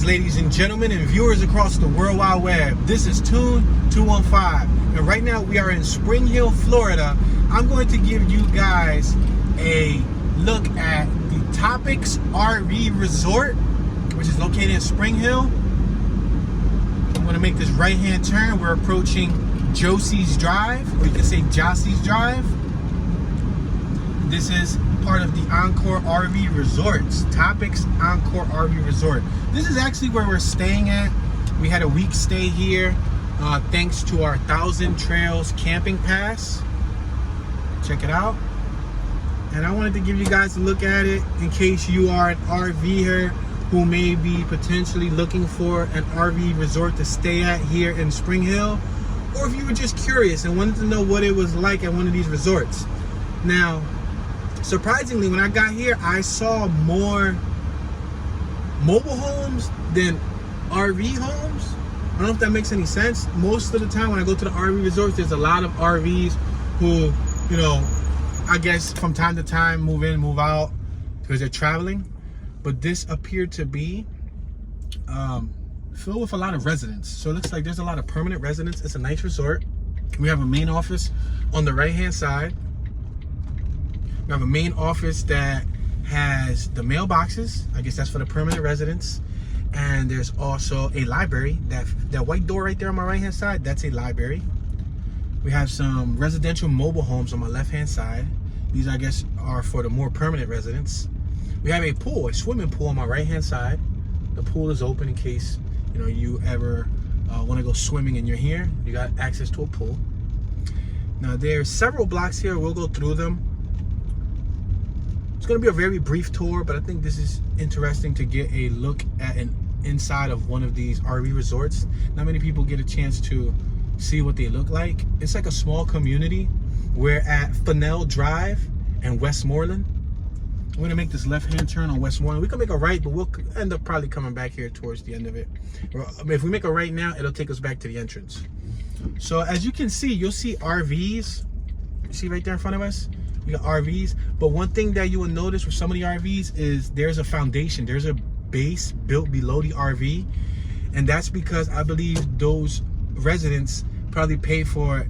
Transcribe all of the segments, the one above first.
Greetings, ladies and gentlemen, and viewers across the World Wide Web. This is Tune 215, and right now we are in Spring Hill, Florida. I'm going to give you guys a look at the Topics RV Resort, which is located in Spring Hill. I'm going to make this right-hand turn. We're approaching Josie's Drive, or you can say Jossie's Drive. This is part of the Encore RV Resorts, Topics Encore RV Resort. This is actually where we're staying at. We had a week stay here thanks to our 1,000 Trails Camping Pass. Check it out. And I wanted to give you guys a look at it in case you are an RVer who may be potentially looking for an RV resort to stay at here in Spring Hill, or if you were just curious and wanted to know what it was like at one of these resorts. Now, surprisingly, when I got here, I saw more mobile homes than RV homes. I don't know if that makes any sense. Most of the time when I go to the RV resorts, there's a lot of RVs who, you know, I guess from time to time move in, move out because they're traveling. But this appeared to be filled with a lot of residents. So it looks like there's a lot of permanent residents. It's a nice resort. We have a main office on the right-hand side. We have a main office that has the mailboxes. I guess that's for the permanent residents. And there's also a library. That white door right there on my right-hand side, that's a library. We have some residential mobile homes on my left-hand side. These, I guess, are for the more permanent residents. We have a pool, a swimming pool on my right-hand side. The pool is open in case, you know, you ever want to go swimming and you're here. You got access to a pool. Now, there's several blocks here. We'll go through them. It's going to be a very brief tour, but I think this is interesting to get a look at an inside of one of these RV resorts. Not many people get a chance to see what they look like. It's like a small community. We're at Fennell Drive and Westmoreland. I'm going to make this left-hand turn on Westmoreland. We can make a right, but we'll end up probably coming back here towards the end of it. If we make a right now, it'll take us back to the entrance. So as you can see, you'll see RVs. You see right there in front of us? We got RVs, but one thing that you will notice with some of the RVs is there's a foundation, there's a base built below the RV, and that's because I believe those residents probably pay for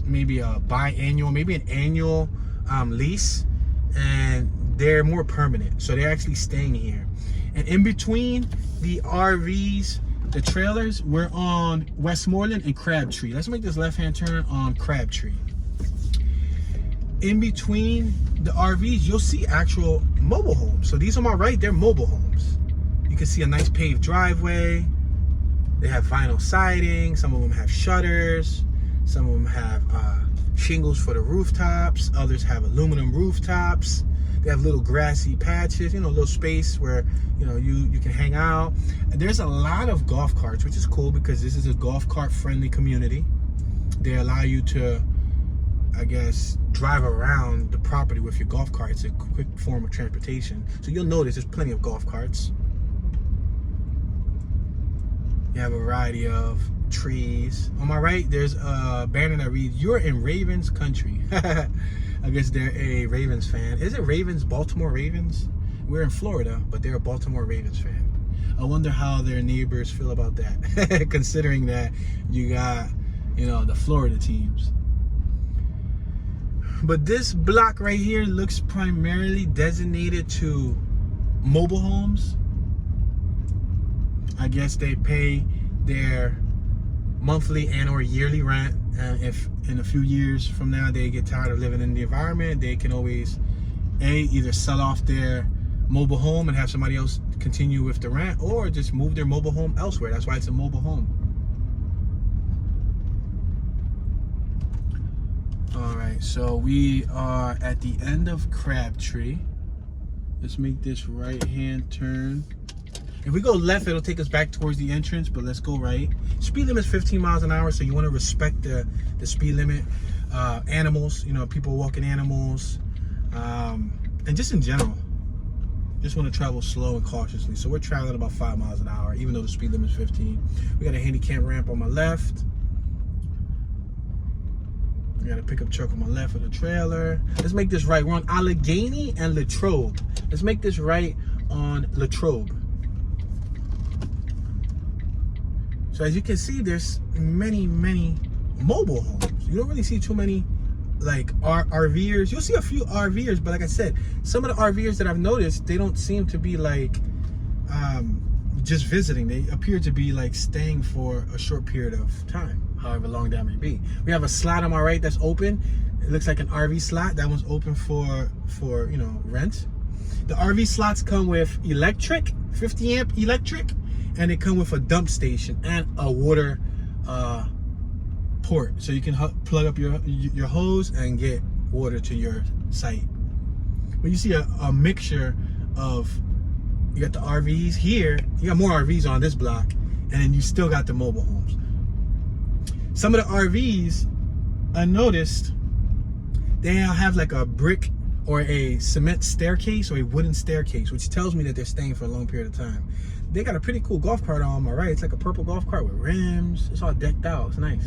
maybe a biannual, maybe an annual lease, and they're more permanent, so they're actually staying here. And in between the RVs, the trailers, we're on Westmoreland and Crabtree. Let's make this left-hand turn on Crabtree. In between the RVs, you'll see actual mobile homes. So these on my right, they're mobile homes. You can see a nice paved driveway. They have vinyl siding. Some of them have shutters. Some of them have shingles for the rooftops. Others have aluminum rooftops. They have little grassy patches, you know, a little space where, you know, you can hang out. And there's a lot of golf carts, which is cool because this is a golf cart friendly community. They allow you to, I guess, drive around the property with your golf cart. It's a quick form of transportation. So you'll notice there's plenty of golf carts. You have a variety of trees. On my right, there's a banner that reads, "You're in Ravens country." I guess they're a Ravens fan. Is it Ravens, Baltimore Ravens? We're in Florida, but they're a Baltimore Ravens fan. I wonder how their neighbors feel about that, considering that you got, you know, the Florida teams. But this block right here looks primarily designated to mobile homes. I guess they pay their monthly and or yearly rent. And if in a few years from now they get tired of living in the environment, they can always either sell off their mobile home and have somebody else continue with the rent, or just move their mobile home elsewhere. That's why it's a mobile home. Alright, so we are at the end of Crabtree. Let's make this right-hand turn. If we go left, it'll take us back towards the entrance, but let's go right. Speed limit is 15 miles an hour, so you want to respect the speed limit. Animals, you know, people walking animals, and just in general, just want to travel slow and cautiously. So we're traveling about 5 miles an hour, even though the speed limit is 15. We got a handicap ramp on my left. We got a pickup truck on my left with a trailer. Let's make this right. We're on Allegheny and Latrobe. Let's make this right on Latrobe. So as you can see, there's many mobile homes. You don't really see too many like RVers. You'll see a few RVers, but like I said, some of the RVers that I've noticed, they don't seem to be like just visiting. They appear to be like staying for a short period of time, however long that may be. We have a slot on my right that's open. It looks like an RV slot. That one's open for you know, rent. The RV slots come with electric, 50 amp electric, and they come with a dump station and a water port, so you can plug up your hose and get water to your site. But you see a mixture of, you got the RVs here, you got more RVs on this block, and then you still got the mobile homes. Some of the RVs, I noticed, they have like a brick or a cement staircase or a wooden staircase, which tells me that they're staying for a long period of time. They got a pretty cool golf cart on my right. It's like a purple golf cart with rims. It's all decked out. It's nice.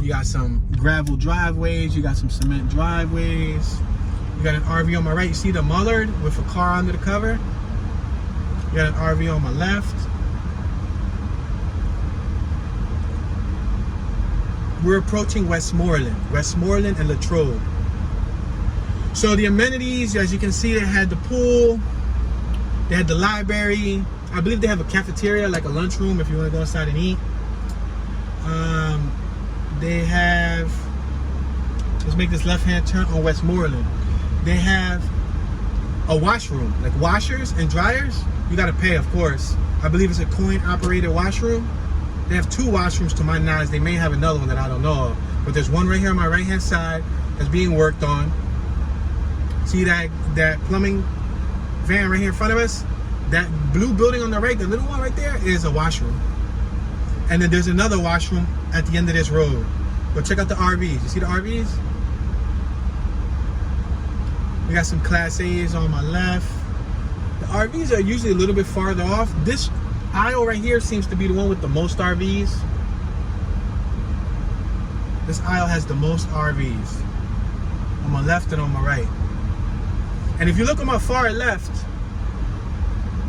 You got some gravel driveways. You got some cement driveways. You got an RV on my right. You see the Mullard with a car under the cover? You got an RV on my left. We're approaching Westmoreland and Latrobe. So the amenities, as you can see, they had the pool, they had the library. I believe they have a cafeteria, like a lunchroom if you want to go outside and eat. They have, let's make this left-hand turn on Westmoreland. They have a washroom, like washers and dryers. You got to pay, of course. I believe it's a coin-operated washroom. They have two washrooms to my knowledge. They may have another one that I don't know of. But there's one right here on my right-hand side that's being worked on. See that plumbing van right here in front of us? That blue building on the right, the little one right there, is a washroom. And then there's another washroom at the end of this road. But check out the RVs. You see the RVs? We got some Class A's on my left. The RVs are usually a little bit farther off. This aisle right here seems to be the one with the most RVs. This aisle has the most RVs on my left and on my right. And if you look on my far left,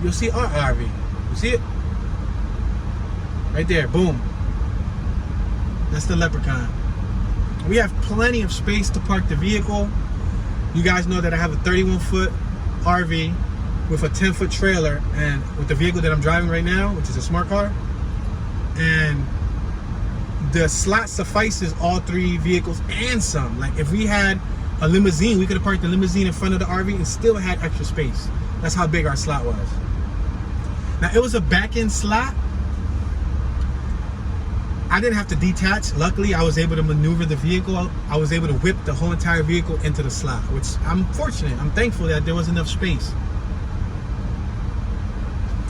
you'll see our RV. You see it? Right there, boom. That's the Leprechaun. We have plenty of space to park the vehicle. You guys know that I have a 31-foot RV with a 10-foot trailer, and with the vehicle that I'm driving right now, which is a smart car, and the slot suffices all three vehicles and some. Like if we had a limousine, we could have parked the limousine in front of the RV and still had extra space. That's how big our slot was. Now it was a back-end slot. I didn't have to detach. Luckily, I was able to maneuver the vehicle. I was able to whip the whole entire vehicle into the slot, which I'm fortunate. I'm thankful that there was enough space.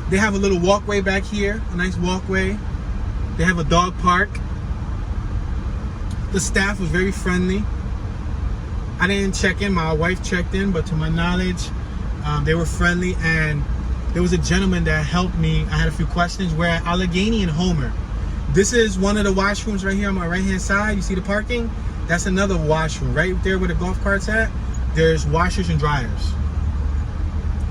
They have a little walkway back here, a nice walkway. They have a dog park. The staff was very friendly. I didn't check in, my wife checked in, but to my knowledge, they were friendly, and there was a gentleman that helped me. I had a few questions. We're at Allegheny and Homer. This is one of the washrooms right here on my right-hand side. You see the parking? That's another washroom. Right there where the golf cart's at, there's washers and dryers.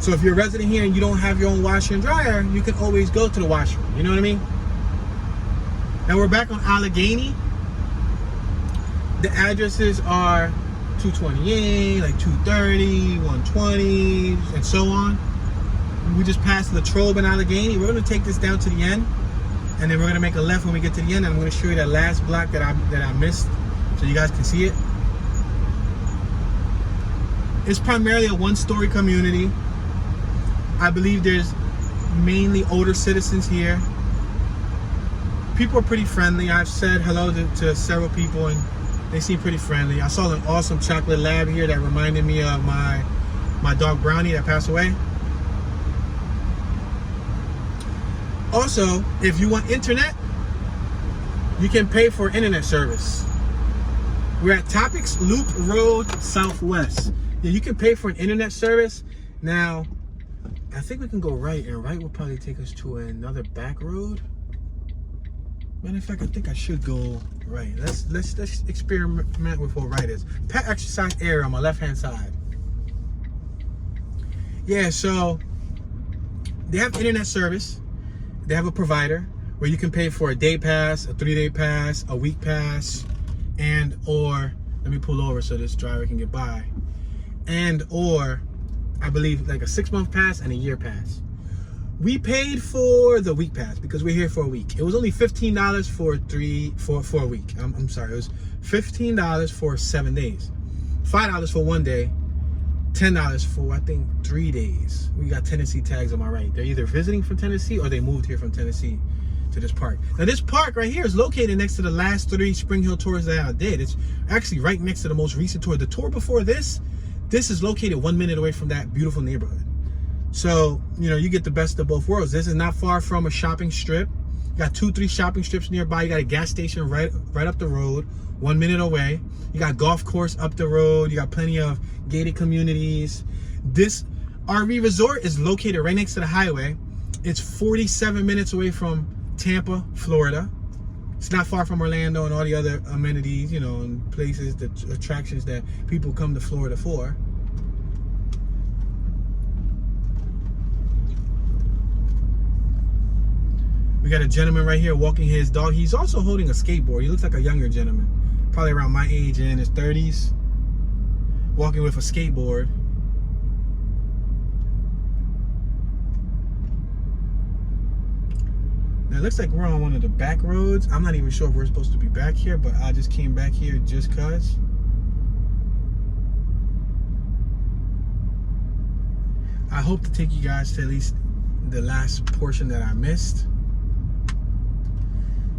So if you're a resident here and you don't have your own washer and dryer, you can always go to the washroom. You know what I mean? Now we're back on Allegheny. The addresses are 228, like 230, 120, and so on. We just passed Latrobe and Allegheny. We're going to take this down to the end, and then we're going to make a left when we get to the end. And I'm going to show you that last block that I missed, so you guys can see it. It's primarily a one-story community. I believe there's mainly older citizens here. People are pretty friendly. I've said hello to several people, and they seem pretty friendly. I saw an awesome chocolate lab here that reminded me of my dog Brownie that passed away. Also, if you want internet, you can pay for internet service. We're at Topics Loop Road Southwest. Yeah, you can pay for an internet service. Now, I think we can go right, and right will probably take us to another back road. Matter of fact, I think I should go right. Let's experiment with what right is. Pet exercise area on my left-hand side. Yeah, so they have internet service. They have a provider where you can pay for a day pass, a 3-day pass, a week pass, and or, let me pull over so this driver can get by, and or, I believe like a 6-month pass and a year pass. We paid for the week pass because we're here for a week. It was only $15 for a week. I'm sorry, it was $15 for 7 days, $5 for 1 day, $10 for, I think, 3 days. We got Tennessee tags on my right. They're either visiting from Tennessee or they moved here from Tennessee to this park. Now this park right here is located next to the last 3 Spring Hill tours that I did. It's actually right next to the most recent tour. The tour before this is located 1 minute away from that beautiful neighborhood. So, you know, you get the best of both worlds. This is not far from a shopping strip. You got 2-3 shopping strips nearby. You got a gas station right up the road, 1 minute away. You got golf course up the road. You got plenty of gated communities. This RV resort is located right next to the highway. It's 47 minutes away from Tampa, Florida. It's not far from Orlando and all the other amenities, you know, and places, the attractions that people come to Florida for. We got a gentleman right here walking his dog. He's also holding a skateboard. He looks like a younger gentleman, probably around my age and in his 30s, walking with a skateboard. Now it looks like we're on one of the back roads. I'm not even sure if we're supposed to be back here, but I just came back here just cause. I hope to take you guys to at least the last portion that I missed.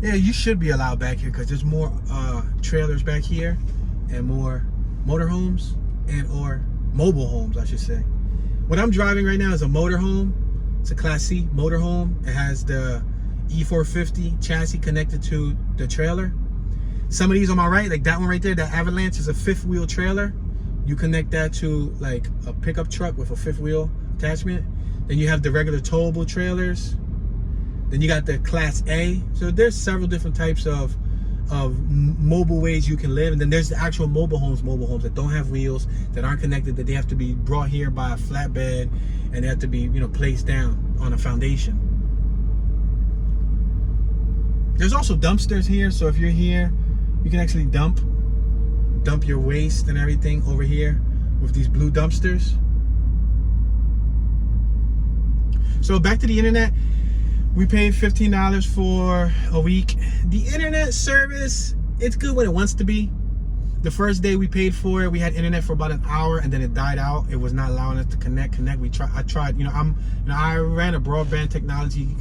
Yeah, you should be allowed back here because there's more trailers back here and more motorhomes and or mobile homes, I should say. What I'm driving right now is a motorhome. It's a Class C motorhome. It has the E450 chassis connected to the trailer. Some of these on my right, like that one right there, that Avalanche is a 5th wheel trailer. You connect that to like a pickup truck with a 5th wheel attachment. Then you have the regular towable trailers. Then you got the Class A. So there's several different types of mobile ways you can live. And then there's the actual mobile homes that don't have wheels, that aren't connected, that they have to be brought here by a flatbed and they have to be, you know, placed down on a foundation. There's also dumpsters here. So if you're here, you can actually dump your waste and everything over here with these blue dumpsters. So back to the internet. We paid $15 for a week. The internet service, it's good when it wants to be. The first day we paid for it, we had internet for about an hour and then it died out. It was not allowing us to connect. I tried, you know, I ran a broadband technology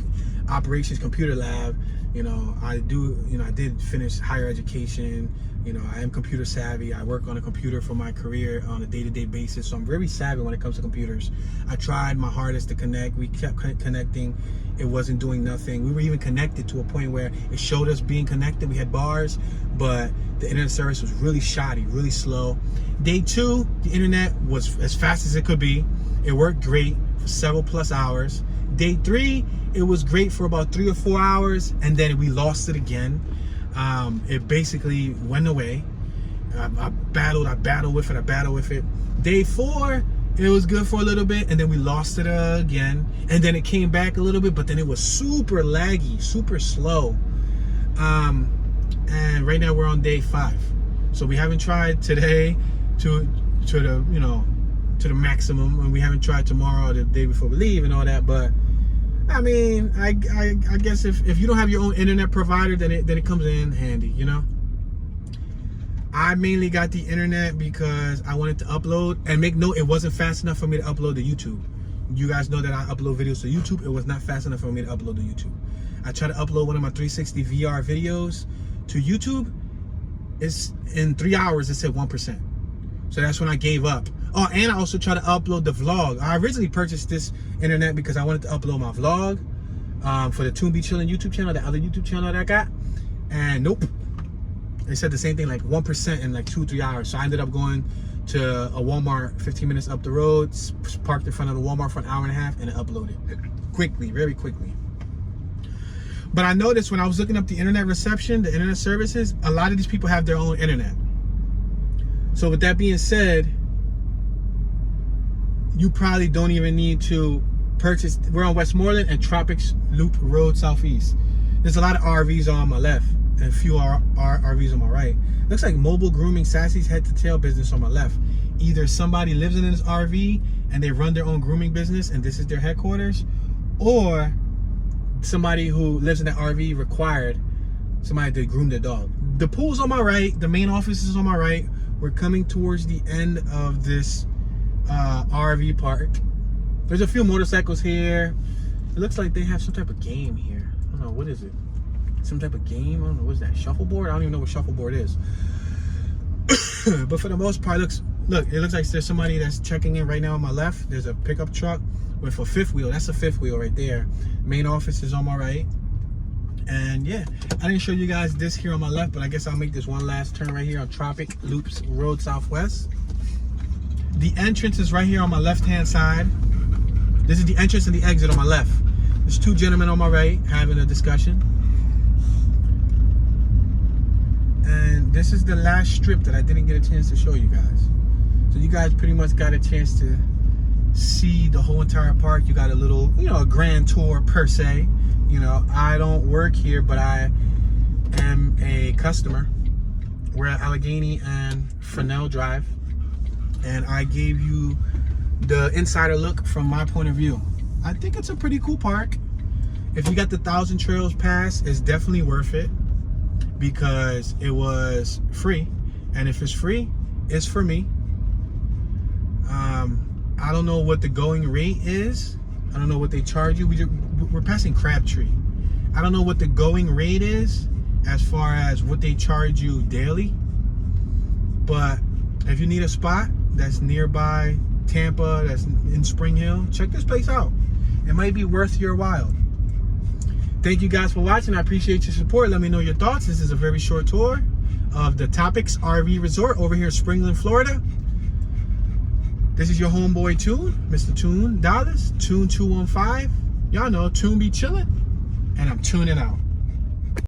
operations computer lab. You know, I did finish higher education. You know, I am computer savvy. I work on a computer for my career on a day-to-day basis. So I'm very savvy when it comes to computers. I tried my hardest to connect. We kept connecting. It wasn't doing nothing. We were even connected to a point where it showed us being connected. We had bars, but the internet service was really shoddy, really slow. Day 2, the internet was as fast as it could be. It worked great for several plus hours. Day 3, it was great for about 3 or 4 hours, and then we lost it again. It basically went away. I battled with it. Day 4, it was good for a little bit, and then we lost it again, and then it came back a little bit, but then it was super laggy, super slow. And right now we're on day 5, so we haven't tried today to the maximum, and we haven't tried tomorrow or the day before we leave and all that. But I mean, I guess if you don't have your own internet provider, then it comes in handy, you know. I mainly got the internet because I wanted to upload, and make note, it wasn't fast enough for me to upload to YouTube. You guys know that I upload videos to YouTube. It was not fast enough for me to upload to YouTube. I tried to upload one of my 360 VR videos to YouTube. It's in 3 hours, it said 1%. So that's when I gave up. Oh, and I also tried to upload the vlog. I originally purchased this internet because I wanted to upload my vlog for the Toon Be Chillin' YouTube channel, the other YouTube channel that I got. And nope. They said the same thing, like 1% in like 2-3 hours. So I ended up going to a Walmart 15 minutes up the road, parked in front of the Walmart for an hour and a half, and it uploaded quickly, very quickly. But I noticed when I was looking up the internet reception, the internet services, a lot of these people have their own internet. So with that being said, you probably don't even need to purchase. We're on Westmoreland and Tropics Loop Road Southeast. There's a lot of RVs on my left and a few RVs on my right. Looks like Mobile Grooming Sassy's head to tail business on my left. Either somebody lives in this RV and they run their own grooming business and this is their headquarters, or somebody who lives in that RV required somebody to groom their dog. The pool's on my right. The main office is on my right. We're coming towards the end of this RV park. There's a few motorcycles here. It looks like they have some type of game here. I don't know, what is it? Some type of game? I don't know, what is that? Shuffleboard? I don't even know what shuffleboard is. But for the most part, it looks like there's somebody that's checking in right now on my left. There's a pickup truck with a fifth wheel. That's a fifth wheel right there. Main office is on my right. And yeah, I didn't show you guys this here on my left, but I guess I'll make this one last turn right here on Tropic Loops Road Southwest. The entrance is right here on my left-hand side. This is the entrance and the exit on my left. There's two gentlemen on my right having a discussion. And this is the last strip that I didn't get a chance to show you guys. So you guys pretty much got a chance to see the whole entire park. You got a little, a grand tour per se. I don't work here, but I am a customer. We're at Allegheny and Fresnel Drive. And I gave you the insider look from my point of view. I think it's a pretty cool park. If you got the 1,000 Trails Pass, it's definitely worth it because it was free. And if it's free, it's for me. I don't know what the going rate is. I don't know what they charge you. We're passing Crabtree. I don't know what the going rate is as far as what they charge you daily. But if you need a spot that's nearby Tampa, that's in Spring Hill, check this place out. It might be worth your while. Thank you guys for watching. I appreciate your support. Let me know your thoughts. This is a very short tour of the Topics RV Resort over here in Springland, Florida. This is your homeboy Tune, Mr. Tune Dallas, Tune 215. Y'all know Tune be chillin', and I'm tuning out.